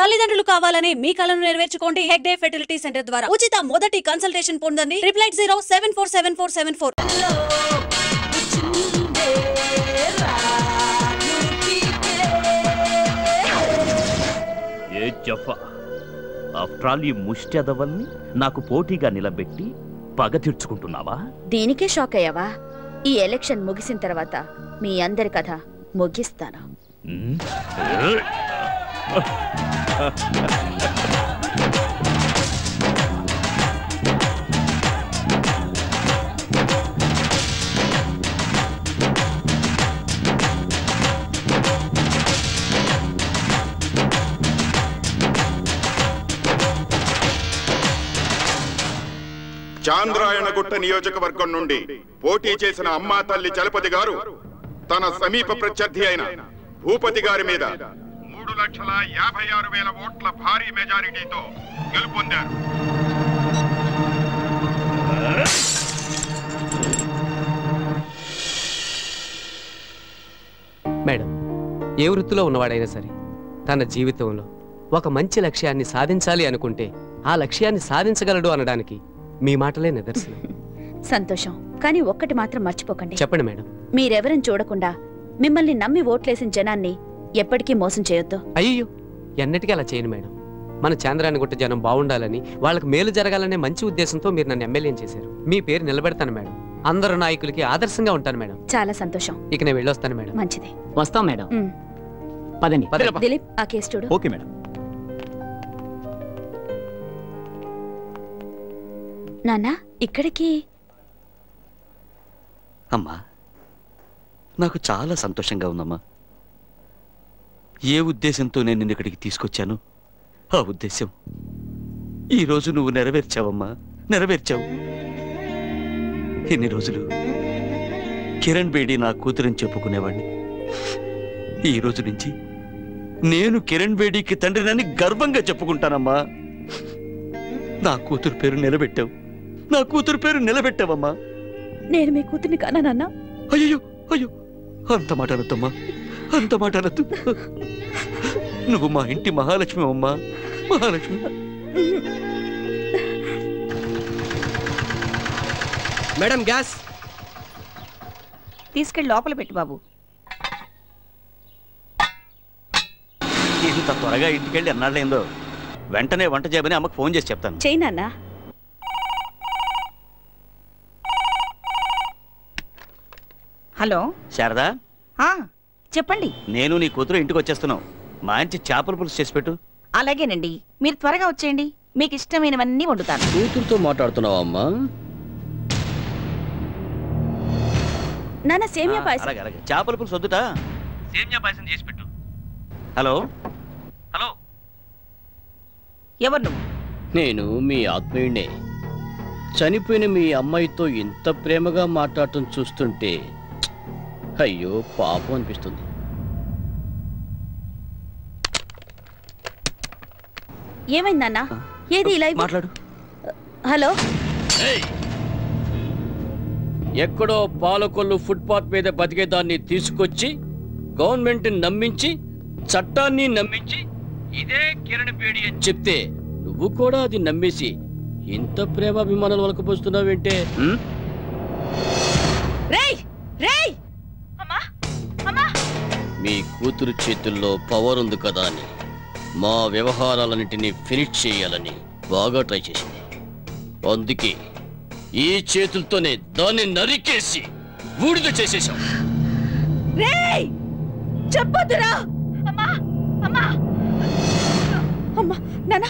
తల్లిదండ్రులు కావాలని మీ కలను నెరవేర్చుకోండి హెగ్డే ఫెర్టిలిటీ సెంటర్ ద్వారా. ఉచిత మొదటి కన్సల్టేషన్ పొందండి 8807447474. ఏ జఫా, ఆఫ్టర్ ఆల్ ఈ ముష్టిదవల్ని నాకు పోటీగా నిలబెట్టి పగ తీర్చుకుంటున్నావా? దీనికే షాక్ అయ్యావా? ఈ ఎలక్షన్ ముగిసిన తర్వాత మీ అందరి కథ ముగిస్తాను. చాంద్రాయణగుట్ట నియోజకవర్గం నుండి పోటీ చేసిన అమ్మా తల్లి చలపతి గారు తన సమీప ప్రత్యర్థి అయిన భూపతి గారి మీద 3,56,000 ఓట్ల భారీ మెజారిటీతో గెలుపొందారు. మేడం, ఏ వృత్తిలో ఉన్నవాడైనా సరే తన జీవితంలో ఒక మంచి లక్ష్యాన్ని సాధించాలి అనుకుంటే ఆ లక్ష్యాన్ని సాధించగలడు అనడానికి మీ మాటలే నిదర్శనం. సంతోషం. కానీ ఒక్కటి మాత్రం మర్చిపోకండి. చెప్పండి మేడం. మీరెవరని చూడకుండా మిమ్మల్ని నమ్మి ఓట్లేసిన జనాన్ని ఎప్పటికీ మోసం చేయొద్దు. అయ్యో, ఎన్నటికీ అలా చేయను మేడం. మన చాంద్రాయణగుట్ట జనం బాగుండాలని, వాళ్ళకి మేలు జరగాలనే మంచి ఉద్దేశంతో మీరు నన్ను ఎమ్మెల్యేని చేశారు. మీ పేరు నిలబెడతాను మేడం. అందరు నాయకులకి ఆదర్శంగా ఉంటాను మేడం. చాలా సంతోషం. ఇక నేను వెళ్ళొస్తాను మేడం. మంచిది. వస్తాం మేడం. పదండి. దిలీప్, ఆ కేసు చూడు. Okay madam. నాన్న, ఇక్కడికి? అమ్మా, నాకు చాలా సంతోషంగా ఉందమ్మా. ఏ ఉద్దేశంతో నేను నిన్ను ఇక్కడికి తీసుకొచ్చాను, ఆ ఉద్దేశం ఈరోజు నువ్వు నెరవేర్చావమ్మా, నెరవేర్చావు. ఎన్ని రోజులు కిరణ్ బేడి నా కూతురని చెప్పుకునేవాడిని. ఈ రోజు నుంచి నేను కిరణ్ బేడికి తండ్రినని గర్వంగా చెప్పుకుంటానమ్మా. నా కూతురు పేరు నిలబెట్టావు, నా కూతురు పేరు నిలబెట్టావమ్మా. నేను మీ కూతుర్ని కానా నాన్న? అయ్యో అయ్యో, అంత మాట అనొద్దమ్మా, అంత మాట అనొద్దు. నువ్వు మా ఇంటి మహాలక్ష్మి అమ్మా, మహాలక్ష్మి. మేడం, గ్యాస్ తీసుకెళ్ళి లోపల పెట్టు బాబు. ఇంత త్వరగా ఇంటికెళ్ళి ఎన్నాళ్ళైందో. వెంటనే వంట చేయమని అమ్మకు ఫోన్ చేసి చెప్తాను. చెయ్యి నాన్న. హలో శారదా, చెప్పండి. నేను నీ కూతురు ఇంటికి వచ్చేస్తున్నావు. మంచి చేపల పులుసు చేసి పెట్టు. అలాగేనండి, మీరు త్వరగా వచ్చేయండి. మీకు ఇష్టమైనవన్నీ వండుతాను. కూతురుతో మాట్లాడుతున్నావా అమ్మా? నాన్న, సేమియా పాయసం. అలాగే అలాగే, చేపల పులుసు వద్దుట, సేమియా పాయసం చేసి పెట్టు. హలో హలో, ఎవరు నువ్వు? నేను మీ ఆత్మీయుడే. చనిపోయిన మీ అమ్మాయితో ఇంత ప్రేమగా మాట్లాడటం చూస్తుంటే అయ్యో పాపం అనిపిస్తుంది. ఏమైంది నాన్న? ఏది ఇలా మాట్లాడు. హలో, ఎక్కడో పాలకొల్లు ఫుట్పాత్ మీద బతికేదాన్ని తీసుకొచ్చి గవర్నమెంట్ నమ్మించి, చట్టాన్ని నమ్మించి ఇదే కిరణ్ బేడి అని చెప్తే నువ్వు కూడా అది నమ్మేసి ఇంత ప్రేమాభిమానాలు వలకపోస్తున్నావేంటే? మీ కూతురు చేతుల్లో పవర్ ఉంది కదా అని మా వ్యవహారాలన్నింటినీ ఫినిష్ చేయాలని బాగా ట్రై చేసింది. అందుకే ఈ చేతులతోనే దాన్ని నరికేసి బూడిద చేసేశాం. చెప్పొద్దురా. నాన్న,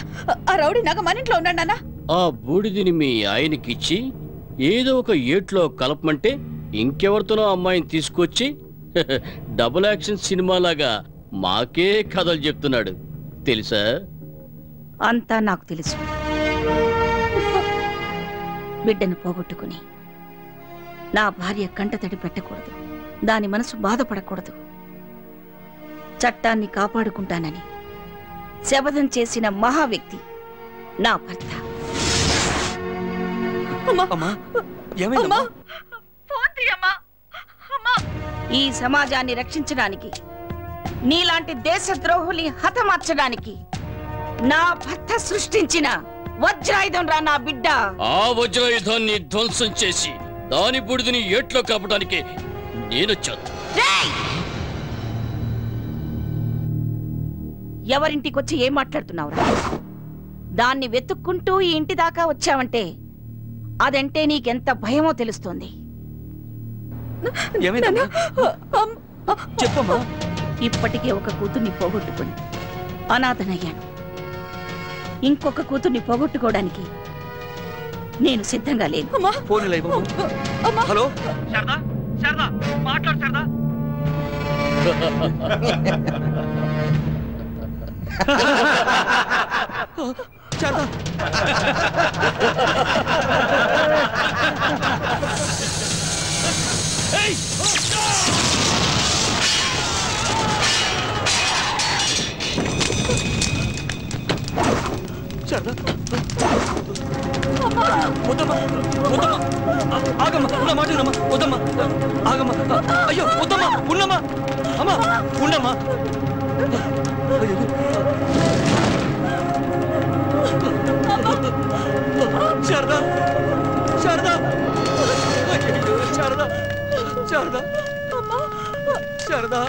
ఆ రౌడీ నాగ మన ఇంట్లో ఉన్నాడు నాన్న. ఆ బూడిదిని మీ ఆయనకిచ్చి ఏదో ఒక ఏట్లో కలపమంటే ఇంకెవరితోనో అమ్మాయిని తీసుకొచ్చి డబుల్ యాక్షన్ సినిమాలాగా మాకే కథలు చెప్తున్నాడు తెలుసా? అంతా నాకు తెలుసు. బిడ్డను పోగొట్టుకుని నా భార్య కంటతడి పెట్టకూడదు, దాని మనసు బాధపడకూడదు. చట్టాన్ని కాపాడుకుంటానని శపథం చేసిన మహా వ్యక్తి నా భర్త. ఈ సమాజాన్ని రక్షించడానికి, నీలాంటి దేశద్రోహుల్ని హతమార్చడానికి నా భర్త సృష్టించిన వజ్రాయుధం రా నా బిడ్డ. ఆ వజ్రాయుధాన్ని ధ్వంసం చేసి దాని బుడిదని ఏట్లో కలపడానికి నేనొచ్చాను. ఎవరింటికొచ్చి ఏం మాట్లాడుతున్నావురా? దాన్ని వెతుక్కుంటూ ఈ ఇంటి దాకా వచ్చావంటే అదంటే నీకెంత భయమో తెలుస్తోంది. చెప్పమ్మా. ఇప్పటికే ఒక కూతుర్ని పోగొట్టుకుని అనాథనయ్యాను. ఇంకొక కూతుర్ని పోగొట్టుకోవడానికి నేను సిద్ధంగా లేను. హలో శారదా, వద్దమ్మా, వద్దమ్మా, ఆగమ్మా, నా మాట వినమ్మా, వద్దమ్మా, ఆగమ్మా, అయ్యో వద్దమ్మా, ఉన్నమ్మా, అమ్మా ఉండమ్మా. శారదా, శారదా, శారదా, శారదా, శారదా.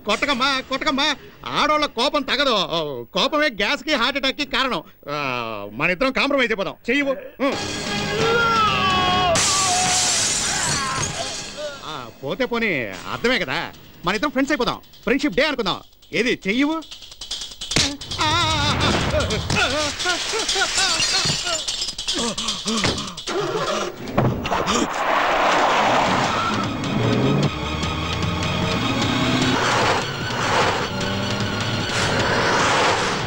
కొట్టకమ్మా, కొట్టకమ్మా. ఆడోళ్ళ కోపం తగదు. కోపమే గ్యాస్ కి హార్ట్ అటాక్ కి కారణం. మన ఇద్దరం కాంప్రమైజ్ అయిపోదాం. చెయ్యవు. పోతే పోనీ అర్థమే కదా, మన ఇద్దరం ఫ్రెండ్స్ అయిపోదాం. ఫ్రెండ్షిప్ డే అనుకుందాం. ఏది చెయ్యవు.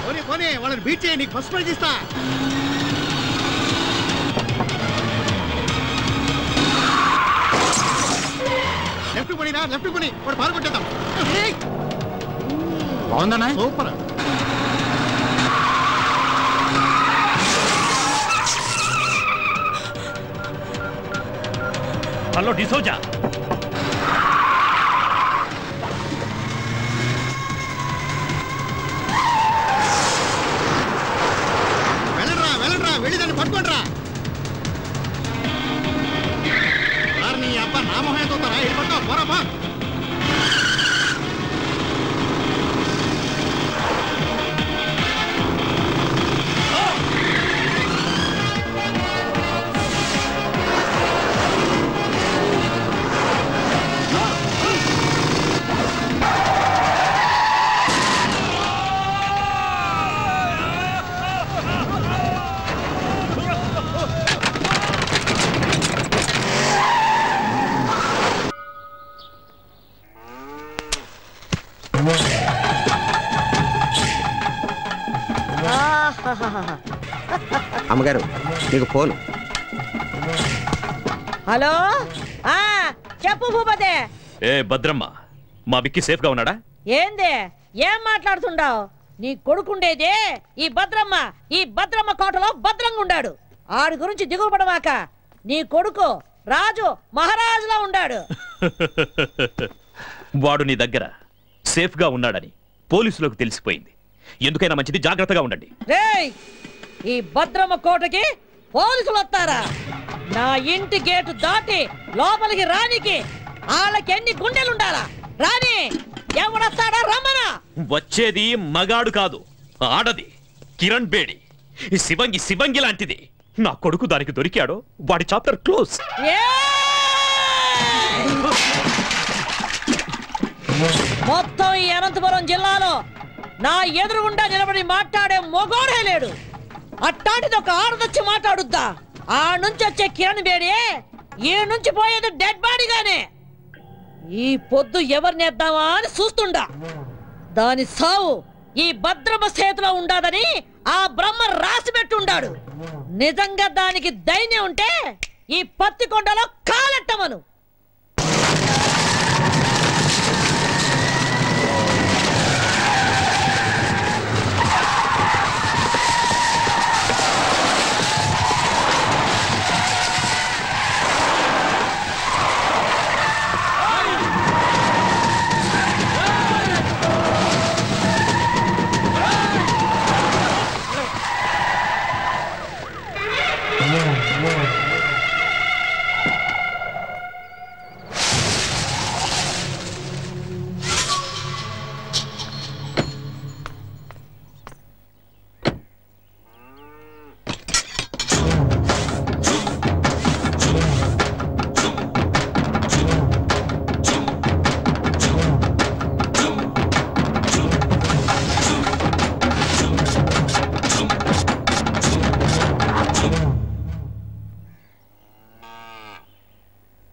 పోనీ పోనీ వాళ్ళని బీట్ చేయి, నీకు ఫస్ట్ ప్రైజ్ ఇస్తా. లెఫ్ట్ పోనీరా, లెఫ్ట్ పోనీ, వాడు పాల్గొట్టేద్దాం. బాగుందన్నా, సూపర్. హలో డిసోజా, వెళ్ళండ్రా వెళ్ళండ్రా, వెళ్ళి దాన్ని పట్టుకోండిరా. నీ అబ్బా నా మొహం చూస్తారా? ఇది పట్టుకో, పోరా బా. అమ్మగారు నీకు ఫోన్. హలో చెప్పు భూపతి. ఏ భద్రమ్మ, మా బిక్కి సేఫ్ గా ఉన్నాడా? ఏంది ఏం మాట్లాడుతుండావు? నీ కొడుకుండేదే ఈ భద్రమ్మ కోటలో భద్రంగా ఉండాడు. ఆడి గురించి దిగుపడవాక. నీ కొడుకు రాజు మహారాజులా ఉండాడు. వాడు నీ దగ్గర సేఫ్ గా ఉన్నాడని పోలీసులకు తెలిసిపోయింది. ఎందుకైనా మంచిది జాగ్రత్తగా ఉండండి. రేయ్, ఈ భద్రమ్మ కోటకి పోలీసులు వస్తారా? నా ఇంటి గేటు దాటి లోపలికి రానికి వాళ్ళకి ఎన్ని గుండెలుండాలా? రాని ఎవడొస్తాడా? రమ్మనా. వచ్చేది మగాడు కాదు, ఆడది. కిరణ్ బేడి శివంగి లాంటిది. నా కొడుకు దానికి దొరికాడో వాడి చాప్టర్ క్లోజ్. మొత్తం ఈ అనంతపురం జిల్లాలో నా ఎదురుగుండా నిలబడి మాట్లాడే మొగోడే లేడు. అట్టాంటిది ఒక ఆడదొచ్చి మాట్లాడుద్దా? ఆ నుంచి వచ్చే కిరణ్ బేడి ఈ నుంచి పోయేది డెడ్ బాడీగానే. ఈ పొద్దు ఎవరినేద్దామా అని చూస్తుండా. దాని సావు ఈ భద్రమ్మ చేతిలో ఉండాదని ఆ బ్రహ్మ రాసి పెట్టుండాడు. నిజంగా దానికి ధైర్యం ఉంటే ఈ పత్తికొండలో కాలెట్టమను.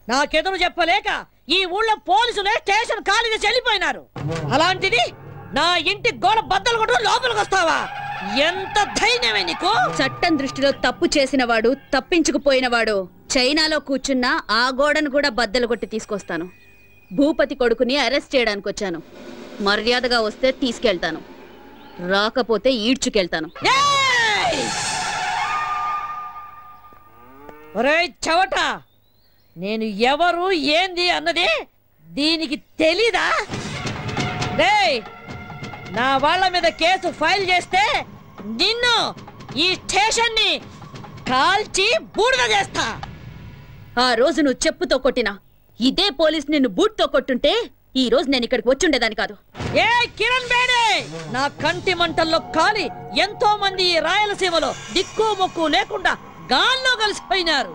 నాకెదురు చెప్పలేక ఈ ఊళ్ళో పోలీసులే స్టేషన్ ఖాళీగా చెల్లిపోయినారు. అలాంటిది నా ఇంటి గోడ బద్దలు కొట్టు లోపలికి వస్తావా? ఎంత ధైర్యమే నీకు? చట్టం దృష్టిలో తప్పు చేసిన వాడు, తప్పించుకుపోయినవాడు చైనాలో కూర్చున్నా ఆ గోడను కూడా బద్దలు కొట్టి తీసుకొస్తాను. భూపతి కొడుకుని అరెస్ట్ చేయడానికి వచ్చాను. మర్యాదగా వస్తే తీసుకెళ్తాను, రాకపోతే ఈడ్చుకెళ్తాను. ఒరేయ్ చవట, నేను ఎవరు ఏంది అన్నది దీనికి తెలీదా? రేయ్, నా వాళ్ళ మీద కేసు ఫైల్ చేస్తే నిన్ను ఈ స్టేషన్ ని కాల్చి బూడిద చేస్తా. ఆ రోజు నువ్వు చెప్పుతో కొట్టినా ఇదే పోలీస్ నిన్ను బూట్తో కొట్టుంటే ఈ రోజు నేను ఇక్కడికి వచ్చుండేదాన్ని కాదు. ఏ కిరణ్ బేడే, నా కంటి మంటల్లో కాలి ఎంతో మంది ఈ రాయలసీమలో దిక్కు మొక్కు లేకుండా గాల్లో కలిసిపోయినారు.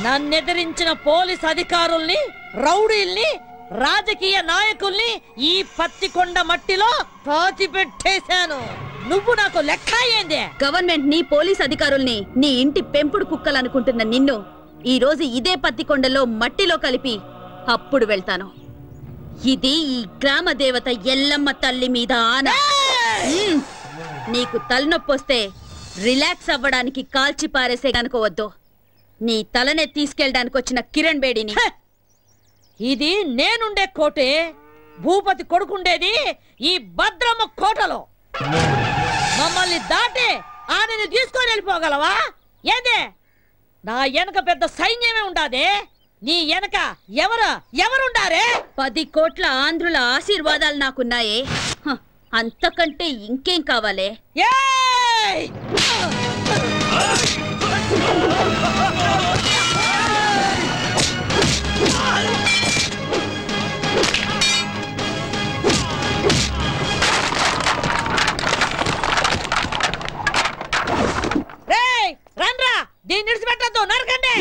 నన్నెదిరించిన పోలీస్ అధికారుల్ని, రౌడీల్ని, రాజకీయ నాయకుల్ని ఈ పత్తికొండ మట్టిలో పాతిపెట్టేశాను. నువ్వు నాకు లెక్క ఏంది? గవర్నమెంట్ ని, పోలీస్ అధికారుల్ని నీ ఇంటి పెంపుడు కుక్కలనుకుంటున్న నిన్ను ఈ రోజు ఇదే పత్తికొండలో మట్టిలో కలిపి అప్పుడు వెళ్తాను. ఇది ఈ గ్రామ దేవత ఎల్లమ్మ తల్లి మీద ఆన. నీకు తలనొప్పొస్తే రిలాక్స్ అవ్వడానికి కాల్చి పారేసే కనుకోవద్దు. నీ తలనే తీసుకెళ్ళడానికి వచ్చిన కిరణ్ బేడిని. ఇది నేనుండే కోటే. భూపతి కొడుకుండేది ఈ భద్రమ్మ కోటలో. మమ్మల్ని దాటి ఆమెను తీసుకొని వెళ్ళిపోగలవా? ఏదే, నా వెనక పెద్ద సైన్యమే ఉండాదే. నీ వెనక ఎవరుండారే? 10 కోట్ల ఆంధ్రుల ఆశీర్వాదాలు నాకున్నాయే. అంతకంటే ఇంకేం కావాలే? రండ్రా, దీన్ని విడిచిపెట్టద్దు, నరకండి.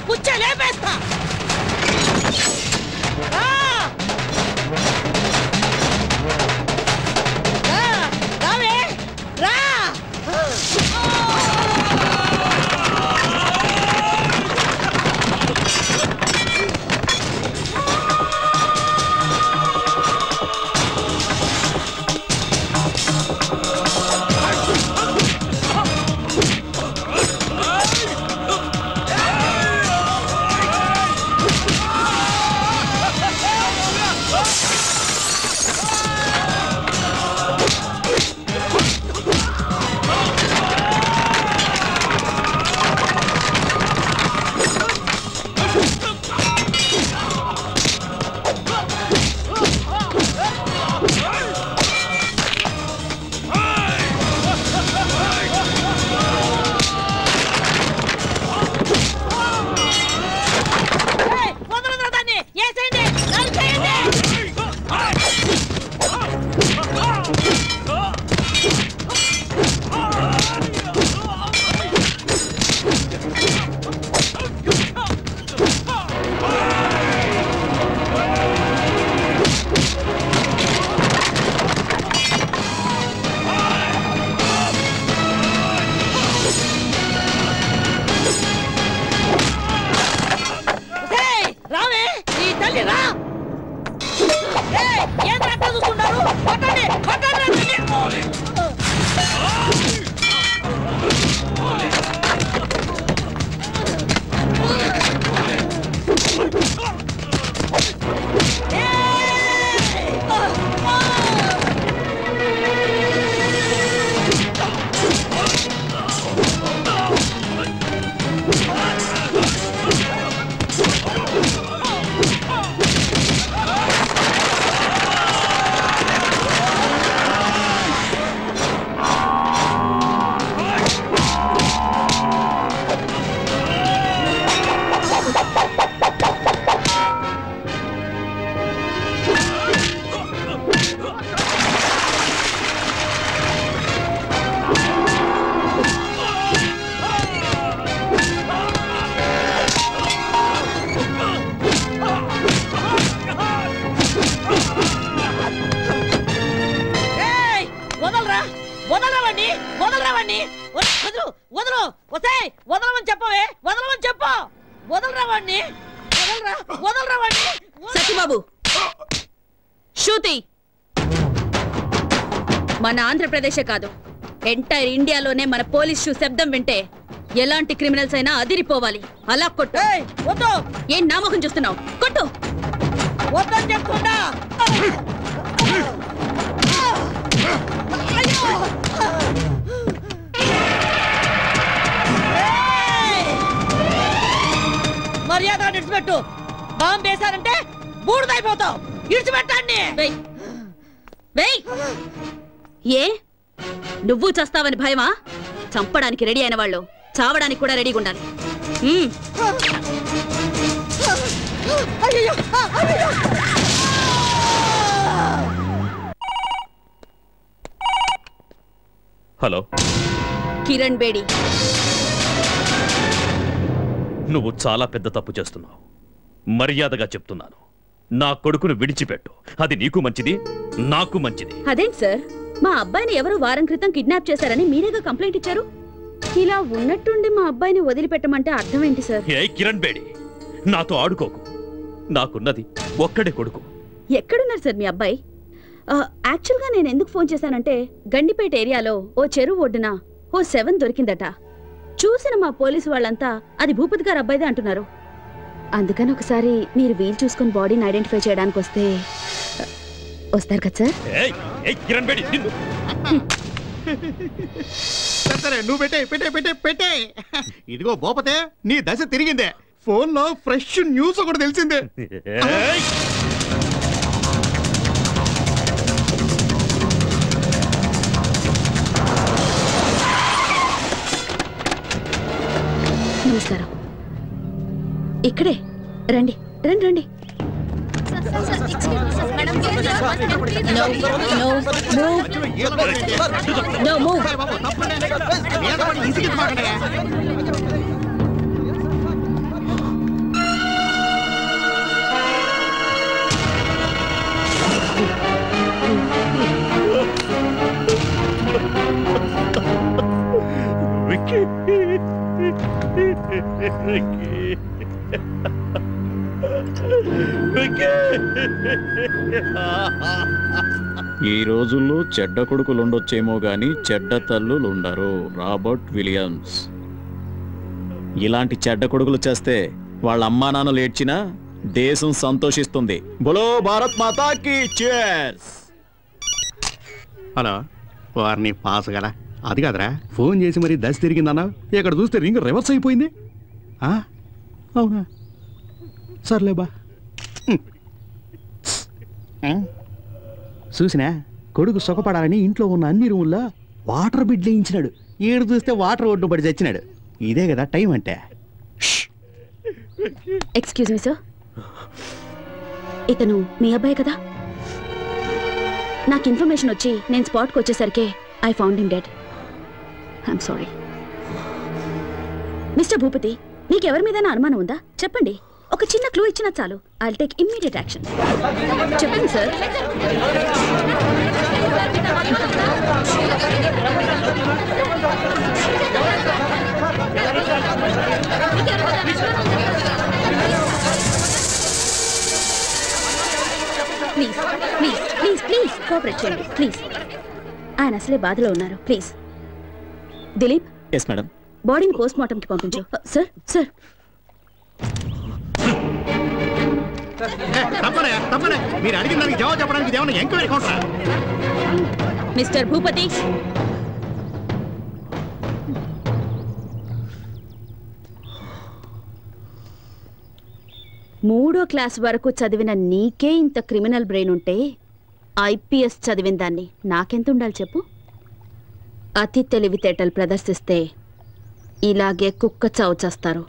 పుచ్చే లేపేస్తా. రావే రా. సత్యబాబు శృతి మన ఆంధ్రప్రదేశే కాదు ఎంటైర్ ఇండియాలోనే మన పోలీస్ షూ శబ్దం వింటే ఎలాంటి క్రిమినల్స్ అయినా అదిరిపోవాలి. అలా కొట్టు. ఏం నామకం చూస్తున్నావు? కొట్టు. వద్దని చెప్తున్నా. మర్యాద ఇడిచిపెట్టు. బాంబు వేశారంటే బూడిదైపోతావు. ఇడిచిపెట్టండి. ఏ నువ్వు చస్తావని భయమా? చంపడానికి రెడీ అయిన వాళ్ళు చావడానికి కూడా రెడీగా ఉండాలి. హలో కిరణ్ బేడి, నువ్వు చాలా పెద్ద తప్పు చేస్తున్నావు. మర్యాదగా చెప్తున్నాను, నా కొడుకును విడిచిపెట్టు. అది నీకు మంచిది, నాకు మంచిది. అదేంటి సార్, మా అబ్బాయిని ఎవరో వారం క్రితం కిడ్నాప్ చేశారని మీరేగా కంప్లైంట్ ఇచ్చారు. ఇలా ఉన్నట్టుండి మా అబ్బాయిని వదిలిపెట్టమంటే అర్థం ఏంటి సార్? ఏ కిరణ్ బేడి, నాతో ఆడుకోకు. నాకున్నది ఒక్కడే కొడుకు. ఎక్కడున్నారు సార్ మీ అబ్బాయి? యాక్చువల్గా నేను ఎందుకు ఫోన్ చేశానంటే గండిపేట ఏరియాలో ఓ చెరువు ఒడ్డున ఓ 7 దొరికిందట. చూసిన మా పోలీసు వాళ్ళంతా అది భూపతి గారు అబ్బాయిదే అంటున్నారు. అందుకని ఒకసారి మీరు వీలు చూసుకుని బాడీని ఐడెంటిఫై చేయడానికి వస్తారు కదా సార్? సరే నువ్వు పెట్టే. ఇదిగో భూపతే, నీ దశ తిరిగిందే. ఫోన్ లో ఫ్రెష్ న్యూస్ ఒకటి తెలిసిందే. నమస్కారం. ఇక్కడే రండి రండి రండి. ఈ రోజుల్లో చెడ్డ కొడుకులుండొచ్చేమో గాని చెడ్డ తల్లులుండరు. Robert Williams. ఇలాంటి చెడ్డ కొడుకులు చేస్తే వాళ్ళ అమ్మా నాన్నలు ఏడ్చినా దేశం సంతోషిస్తుంది. బోలో భారత్ మాతాకి cheers. హలో, వారిని పాస్ కదా? అది కాదురా, ఫోన్ చేసి మరి దశ తిరిగిందన్నా. ఇక్కడ చూస్తే రింగ్ రివర్స్ అయిపోయింది. అవునా? సర్లేబా. చూసినా, కొడుకు సుఖపడాలని ఇంట్లో ఉన్న అన్ని రూముల్లో వాటర్ బిడ్ వేయించినాడు. ఏడు చూస్తే వాటర్ ఒడ్డు పడి చచ్చినాడు. ఇదే కదా టైం అంటే. ఎక్స్క్యూజ్ మీ సార్, ఇతను మీ అబ్బాయి కదా? నాకు ఇన్ఫర్మేషన్ వచ్చి నేను స్పాట్కి వచ్చేసరికి I found him dead. I'm sorry. Mister Bhupathi, మీకెవరి మీద అనుమానం ఉందా? చెప్పండి. ఒక చిన్న క్లూ ఇచ్చినా చాలు. I'll take immediate action. చెప్పండి sir. Please please please please cooperate చేయండి ప్లీజ్. ఆయన అసలే బాధలో ఉన్నారు. ప్లీజ్ దిలీప్. Yes madam. బాడీని పోస్ట్ మార్టంకి పంపించు. Sir sir. మీరు అడిగిన దానికి జవాబు చెప్పడానికి ఏమన్నా ఎంక్వైరీ కౌంటరా? మిస్టర్ భూపతి, మూడో క్లాస్ వరకు చదివిన నీకే ఇంత క్రిమినల్ బ్రెయిన్ ఉంటే ఐపీఎస్ చదివిన దాన్ని నాకెంత ఉండాలి చెప్పు? అతి తెలివితేటలు ప్రదర్శిస్తే ఇలాగే కుక్క చావు చేస్తారు.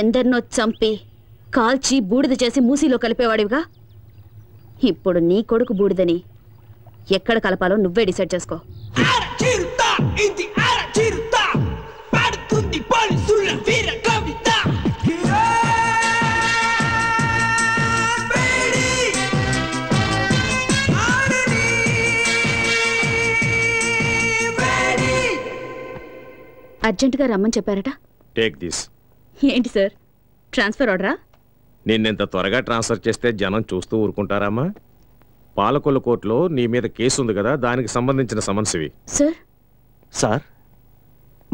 ఎందరినో చంపి కాల్చి బూడిద చేసి మూసీలో కలిపేవాడివిగా. ఇప్పుడు నీ కొడుకు బూడిదని ఎక్కడ కలపాలో నువ్వే డిసైడ్ చేసుకో. అర్జెంటుగా రమ్మని చెప్పారట. Take this. ఏంటి సార్, ట్రాన్స్ఫర్ ఆర్డరా? నిన్నెంత త్వరగా ట్రాన్స్ఫర్ చేస్తే జనం చూస్తూ ఊరుకుంటారమ్మా? పాలకొల్లు కోర్టులో నీ మీద కేసు ఉంది కదా, దానికి సంబంధించిన సమన్స్ ఇవి. సార్ సార్,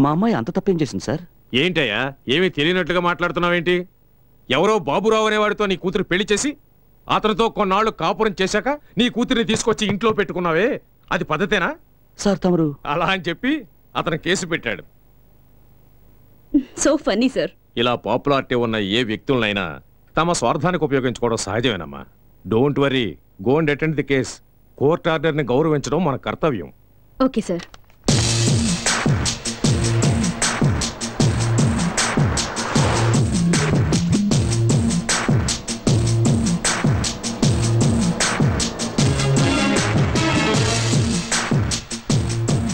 మా అమ్మాయి అంత తప్పేం చేసింది సార్? ఏంటయ్యా, ఏమీ తెలియనట్లుగా మాట్లాడుతున్నావేంటి? ఎవరో బాబురావు అనేవాడితో నీ కూతురు పెళ్లి చేసి అతనితో కొన్నాళ్ళు కాపురం చేశాక నీ కూతురిని తీసుకొచ్చి ఇంట్లో పెట్టుకున్నావే, అది పద్ధతేనా? సార్ తమరు అలా అని చెప్పి అతను కేసు పెట్టాడు. So funny sir. ఇలా పాపులారిటీ ఉన్న ఏ వ్యక్తులనైనా తమ స్వార్థానికి ఉపయోగించుకోవడం సహజమేనమ్మా. Don't worry, go and attend the case. Court ఆర్డర్ని గౌరవించడం మన కర్తవ్యం. Okay sir.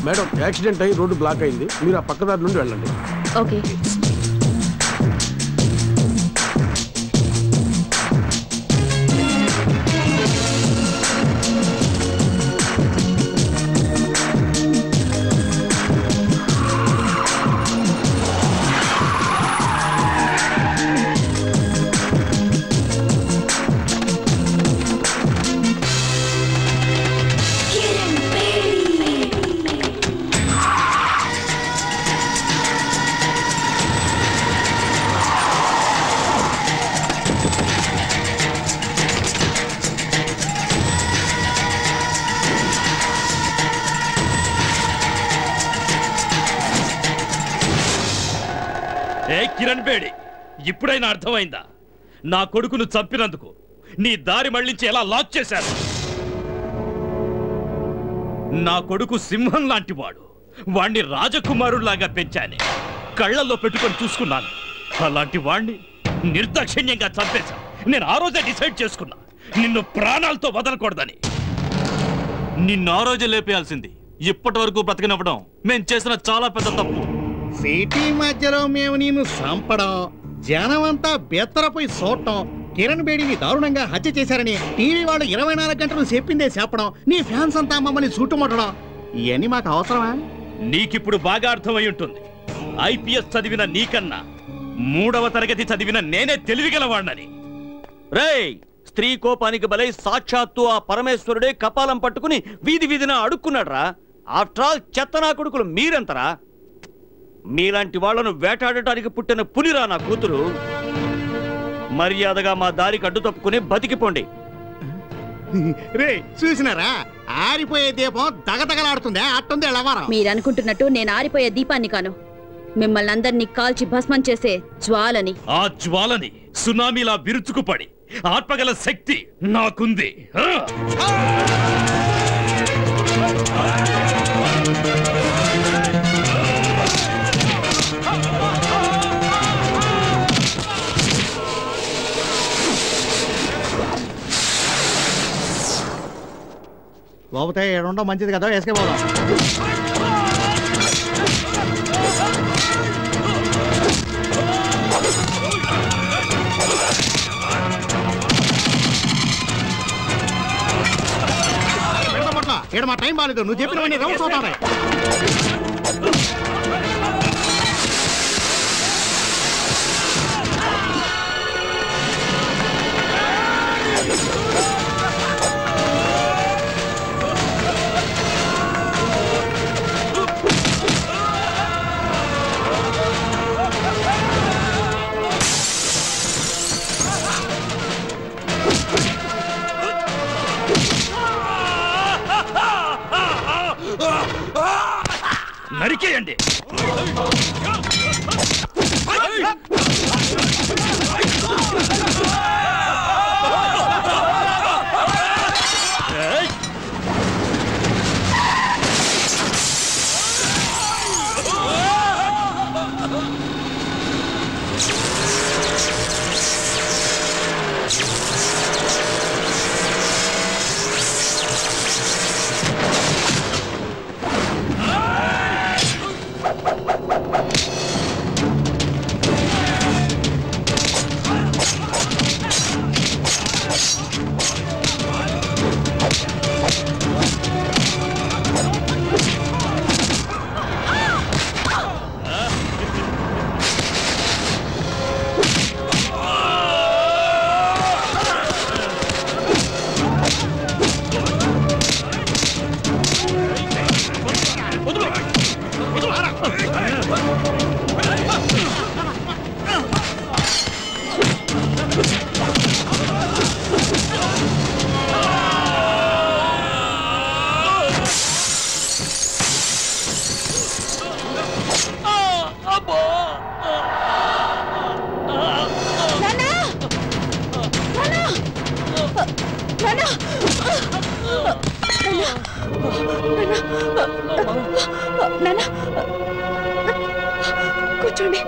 మేడం, యాక్సిడెంట్ అయ్యి రోడ్డు బ్లాక్ అయింది. మీరు ఆ పక్కదారి నుండి వెళ్ళండి. ఓకే. కిరణ్ బేడి, ఇప్పుడైనా అర్థమైందా? నా కొడుకును చంపినందుకు నీ దారి మళ్లించి ఎలా లాక్ చేశారు? నా కొడుకు సింహం లాంటి వాడు. వాణ్ణి రాజకుమారులాగా పెంచానే, కళ్ళల్లో పెట్టుకొని చూసుకున్నాను. అలాంటి వాణ్ణి నిర్దాక్షిణ్యంగా చంపేశా. నేను ఆ రోజే డిసైడ్ చేసుకున్నా, నిన్ను ప్రాణాలతో వదలకూడదని. నిన్ను ఆ రోజే లేపేయాల్సింది. ఇప్పటి వరకు బ్రతికినవ్వడం మేం చేసిన చాలా పెద్ద తప్పు. సిటీ మధ్యలో మేము నిన్ను చంపడం, జనమంతా బెత్తరపోయి చూడటం, కిరణ్ బేడిని దారుణంగా హత్య చేశారని టీవీ వాళ్ళు 24 గంటలు చెప్పిందే చెప్పడం, నీ ఫ్యాన్స్ అంతా మమ్మల్ని చుట్టుముట్టడం, ఇవన్నీ మాకు అవసరమా? నీకిప్పుడు బాగా అర్థమై ఉంటుంది. ఐపీఎస్ చదివిన నీకన్నా 3వ తరగతి చదివిన నేనే తెలివిగలవాణ్ణని. రేయ్, స్త్రీ కోపానికి బలై సాక్షాత్తు ఆ పరమేశ్వరుడే కపాలం పట్టుకుని వీధి వీధిన అడుక్కున్నాడ్రా. ఆఫ్టర్ ఆల్ చెత్తనా కొడుకులు మీరెంతరా? మీలాంటి వాళ్లను వేటాడటానికి పుట్టిన పులిరా నా కూతురు. మర్యాదగా మా దారికి అడ్డు తప్పుకుని బతికిపోండి. రే చూసినారా, ఆరిపోయే దీపం దగదగలాడుతుందే, అట్టుంది ఎళ్ళవారం. మీరనుకుంటున్నట్టు నేను ఆరిపోయే దీపాన్ని కాను, మిమ్మల్ని అందరినీ కాల్చి భస్మం చేసే జ్వాలని. ఆ జ్వాలని సునామీలా విరుచుకుపడి ఆత్మగల శక్తి నాకుంది. లోపతే ఏడుండో మంచిది కదా, వేసుకే పోదాం. ఇక్కడ మా టైం బాగాలేదు, నువ్వు చెప్పినవన్నీ రౌండ్స్ అవుతాయి. నరికేయండి. కూర్చోండి.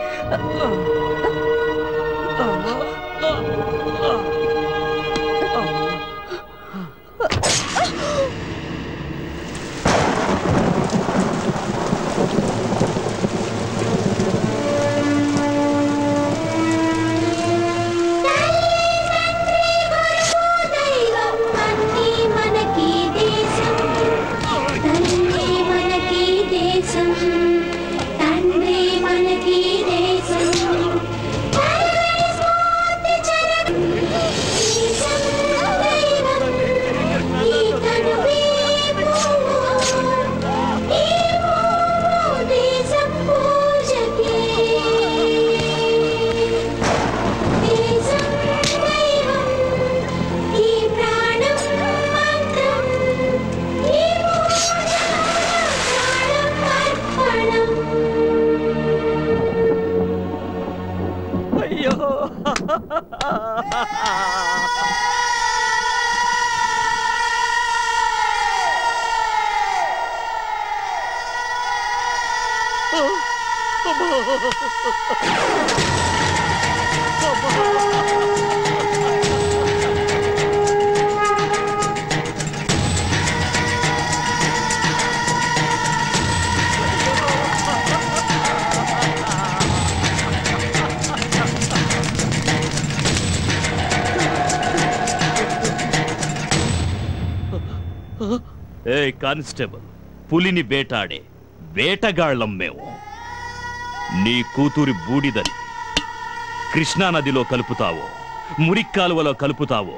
ఏ కానిస్టేబుల్, పులిని వేటాడే వేటగాళ్ళం మేము. నీ కూతురి బూడిదని కృష్ణానదిలో కలుపుతావో మురిక్కాలువలో కలుపుతావో